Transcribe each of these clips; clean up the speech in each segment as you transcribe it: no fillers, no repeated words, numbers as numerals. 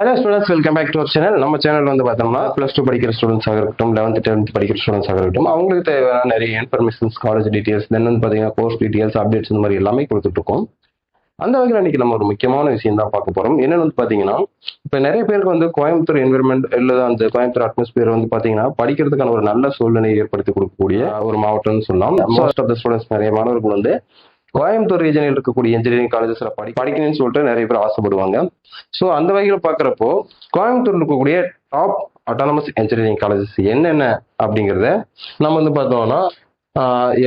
Hello students, welcome back to our channel. நம்ம channel வந்து பார்த்தோம்னா +2 படிக்கிற ஸ்டூடெண்ட்ஸாக இருக்கட்டும், 11th 10th படிக்கிற ஸ்டூடெண்ட்ஸாக இருக்கட்டும், அவங்களுக்கு தேவையான நிறைய இன்ஃபர்மேஷன்ஸ், காலேஜ் டீடைல்ஸ், தென் வந்து பார்த்தீங்கன்னா கோர்ஸ் டீடைல்ஸ், அப்டேட்ஸ் இந்த மாதிரி எல்லாமே கொடுத்துட்டு இருக்கோம். அந்த வகையில் இன்னைக்கு நம்ம ஒரு முக்கியமான விஷயம் தான் பார்க்க போறோம். என்னன்னு வந்து பார்த்தீங்கன்னா, இப்போ நிறைய பேருக்கு வந்து கோயம்புத்தூர் என்விரான்மெண்ட் இல்லை அந்த கோயம்புத்தூர் அட்மாஸ்பியர் வந்து பார்த்தீங்கன்னா படிக்கிறதுக்கான ஒரு நல்ல சூழ்நிலையை ஏற்படுத்தி கொடுக்கக்கூடிய ஒரு மாவட்டம்னு சொல்லலாம். மோஸ்ட் ஆஃப் த ஸ்டூடெண்ட்ஸ், நிறைய மாணவர்கள் வந்து கோயம்புத்தூர் ரீஜனில் இருக்கக்கூடிய இன்ஜினியரிங் காலேஜஸ்ல படிக்கணும்னு சொல்லிட்டு நிறைய பேர் ஆசைப்படுவாங்க. ஸோ அந்த வகையில் பார்க்குறப்போ கோயம்புத்தூர் இருக்கக்கூடிய டாப் அட்டானமஸ் இன்ஜினியரிங் காலேஜஸ் என்னென்ன அப்படிங்கிறத நம்ம வந்து பார்த்தோம்னா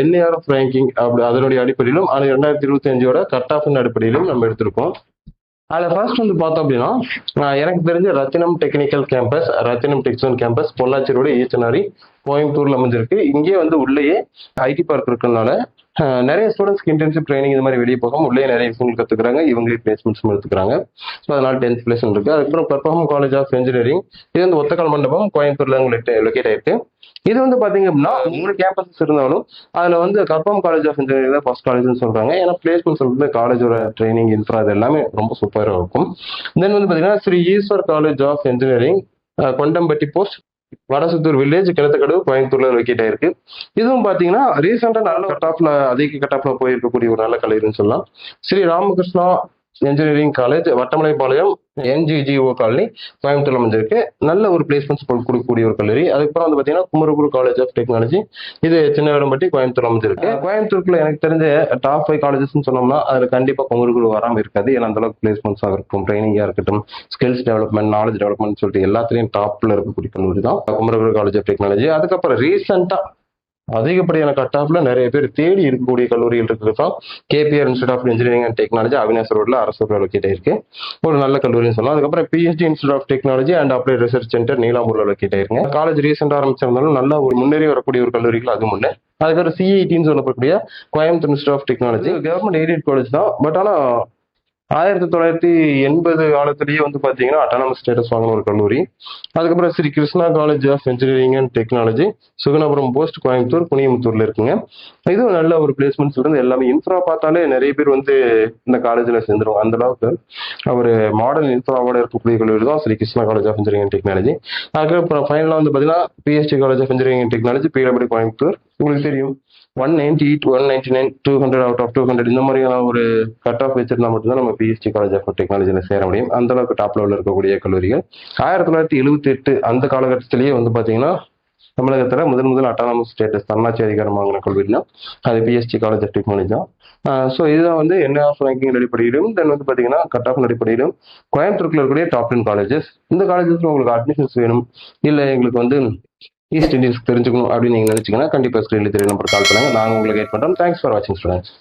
என்ஏஆர்எஃப் ரேங்கிங் அப்படி அதனுடைய அடிப்படையிலும் அது 2025 கட் ஆஃபின் அடிப்படையிலும் நம்ம எடுத்திருக்கோம். அதில் ஃபர்ஸ்ட் வந்து பார்த்தோம் அப்படின்னா, எனக்கு தெரிஞ்ச ரத்தினம் டெக்னிக்கல் கேம்பஸ், ரத்தினம் டெக்ஸோன் கேம்பஸ் பொள்ளாச்சியோட ஈச்சனாரி கோயம்புத்தூர்ல அமைஞ்சிருக்கு. இங்கே வந்து உள்ளேயே ஐடி பார்க் இருக்கிறதுனால நிறைய ஸ்டூடெண்ட்ஸ்க்கு இன்டென்சிவ் ட்ரைனிங் இந்த மாதிரி வெளியே போகும், உள்ளே நிறைய விஷயங்கள் கற்றுக்குறாங்க, இவங்களே பிளேஸ்மெண்ட்ஸும் எடுத்துக்கிறாங்க. ஸோ அதனால 10th பிளேஸ்மெண்ட் இருக்கு. அதுக்கப்புறம் பெர்ஃபார்ம் காலேஜ் ஆஃப் இன்ஜினியரிங், இது வந்து ஒத்தக்கால் மண்டபம் கோயம்புத்தூர்ல உங்களுக்கு லொக்கேட் ஆயிருக்கு. இது வந்து பாத்தீங்க அப்படின்னா 3 கேம்பஸஸ் இருந்தாலும் அதுல வந்து கற்பகம் காலேஜ் ஆஃப் இன்ஜினியரிங் தான் ஃபர்ஸ்ட் காலேஜ்னு சொல்றாங்க. ஏன்னா பிளேஸ்மெண்ட் சொல்றது காலேஜோட ட்ரைனிங் இன்ஃப்ரா இது எல்லாமே ரொம்ப சூப்பராக இருக்கும். தென் வந்து பாத்தீங்கன்னா Shri Eshwar college of engineering, Kondampatti post, Vadasithur village, Kinathukadavu, கோயம்புத்தூர்ல லொக்கேட் ஆயிருக்கு. இதுவும் பாத்தீங்கன்னா ரீசெண்டா நல்ல அதிக கட் ஆஃப்ல போயிருக்கக்கூடிய ஒரு நல்ல கல்லூரின்னு சொல்லலாம். Shri Ramakrishna engineering college, Vattamalaipalayam, NGGO colony, கோயம்புத்தூர்ல அமைஞ்சிருக்கு. நல்ல ஒரு பிளேஸ்மெண்ட்ஸ் கொடுக்கக்கூடிய ஒரு கல்லூரி. அதுக்கப்புறம் வந்து பாத்தீங்கன்னா குமரகுரு காலேஜ் ஆஃப் டெக்னாலஜி, இது சின்னவேடம்பட்டி, கோயம்புத்தூர் அமைஞ்சிருக்கு. கோயம்புத்தூருக்குள்ள எனக்கு தெரிஞ்ச டாப் 5 காலேஜஸ் சொன்னோம்னா அதுல கண்டிப்பா குமரகுரு வராம இருக்காது. ஏன்னா அந்த அளவுக்கு பிளேஸ்மெண்ட்ஸாக இருக்கட்டும், ட்ரைனிங்கா இருக்கட்டும், ஸ்கில்ஸ் டெவலப்மெண்ட், நாலேஜ் டெவலப்மெண்ட் சொல்லிட்டு எல்லாத்துலயும் டாப்ல இருக்கக்கூடிய கல்லூரி தான் குமரகுரு காலேஜ் ஆஃப் டெக்னாலஜி. அதுக்கப்புறம் ரீசெண்டா அதிகப்படியான கட் ஆஃப்ல நிறைய பேர் தேடி இருக்கக்கூடிய கல்லூரிகள் இருக்கிறது தான் KPR institute of engineering and technology, Avinash ரோட்ல அரசு லொக்கேட் ஆயிருக்கு. ஒரு நல்ல கல்லூரின்னு சொல்லலாம். அதுக்கப்புறம் PhD institute of technology and applied research centre, நீலாம்பூர்ல லொக்கேட் ஆயிருங்க. காலேஜ் ரீசெண்டா ஆரம்பிச்சிருந்தாலும் நல்ல ஒரு முன்னேறி வரக்கூடிய ஒரு கல்லூரிகள் அது முன்னே. அதுக்கப்புறம் CITன்னு சொல்லக்கூடிய Coimbatore institute of technology government aided college தான். பட் ஆனா 1980 காலத்திலேயே வந்து பாத்தீங்கன்னா அட்டானமஸ் ஸ்டேட்டஸ் வாங்கின ஒரு கல்லூரி. அதுக்கப்புறம் Shri Krishna college of engineering and technology, Suganapuram post, Coimbatore, குனியமுத்தூர்ல இருக்குங்க. இதுவும் நல்ல ஒரு பிளேஸ்மெண்ட் சொல்றது. எல்லாமே இன்ஃப்ரா பார்த்தாலே நிறைய பேர் வந்து இந்த காலேஜ்ல சேர்ந்துரும். அந்த அளவுக்கு ஒரு மாடர்ன் இன்ஃப்ராவோட இருக்கக்கூடிய கல்லூரி தான் Sri Krishna college of engineering and technology. அதுக்கப்புறம் ஃபைனலா வந்து பாத்தீங்கன்னா PhD college of engineering and technology, PW Coimbatore. உங்களுக்கு தெரியும் 198, 199, 200 அவுட் ஆஃப் 200 இந்த மாதிரியான ஒரு கட் ஆஃப் வச்சிருந்தா மட்டும்தான் நம்ம PhD காலேஜ் ஆஃப் டெக்னாலஜியில சேர முடியும். அந்த அளவுக்கு டாப் லெவலில் இருக்கக்கூடிய கல்லூரிகள். 1978 அந்த காலகட்டத்திலேயே வந்து பாத்தீங்கன்னா தமிழகத்துல முதல் அட்டானமஸ் ஸ்டேட்டஸ் தன்னாட்சி அதிகாரம் வாங்கின கல்லூரினா அது PhD காலேஜ் ஆஃப் டெக்னாலஜி தான். ஸோ இதுதான் வந்து NAF ரேங்கிங் அடிப்படையிலும் தென் வந்து பாத்தீங்கன்னா கட் ஆஃப் அடிப்படையிலும் கோயம்புத்தூர்ல இருக்கக்கூடிய டாப் 10 காலேஜஸ். இந்த காலேஜஸ்ல உங்களுக்கு அட்மிஷன்ஸ் வேணும், இல்லை எங்களுக்கு வந்து ஈஸ்ட் இண்டியன்ஸ் தெரிஞ்சுக்கணும் அப்படின்னு நீங்க நினைச்சீங்கன்னா கண்டிப்பா ஸ்கிரீன்ல தெரிய நம்பர் கால் பண்ணுங்க. நாங்க உங்களுக்கு கைட் பண்றோம். தேங்க்ஸ் ஃபார் வாட்சிங் ஸ்டூடெண்ட்ஸ்.